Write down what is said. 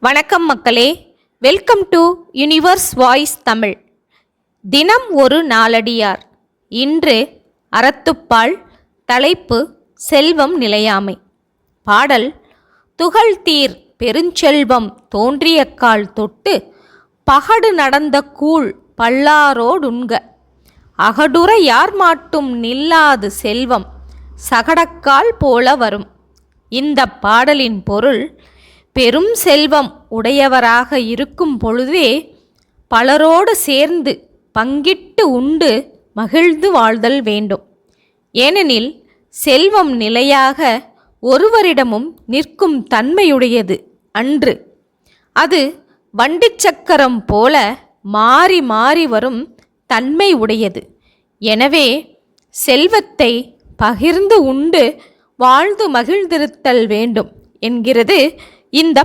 வணக்கம் மக்களே, welcome to universe voice Tamil. தினம் ஒரு நாளடியார். இன்று அறத்துப்பால். தலைப்பு செல்வம் நிலையாமை. பாடல்: துகள்தீர் பெருஞ்செல்வம் தோன்றிய கால் தொட்டு பகடு நடந்த கூழ் பல்லாரோடுண்க அகடுற யார் மாட்டும் நில்லாது செல்வம் சகடக்கால் போல வரும். இந்த பாடலின் பொருள்: பெரும் செல்வம் உடையவராக இருக்கும் பொழுதே பலரோடு சேர்ந்து பங்கிட்டு உண்டு மகிழ்ந்து வாழ்தல் வேண்டும். ஏனெனில் செல்வம் நிலையாக ஒருவரிடமும் நிற்கும் தன்மையுடையது அன்று. அது வண்டிச் சக்கரம் போல மாறி மாறி வரும் தன்மை உடையது. எனவே செல்வத்தை பகிர்ந்து உண்டு வாழ்ந்து மகிழ்ந்திருத்தல் வேண்டும் என்கிறது இந்த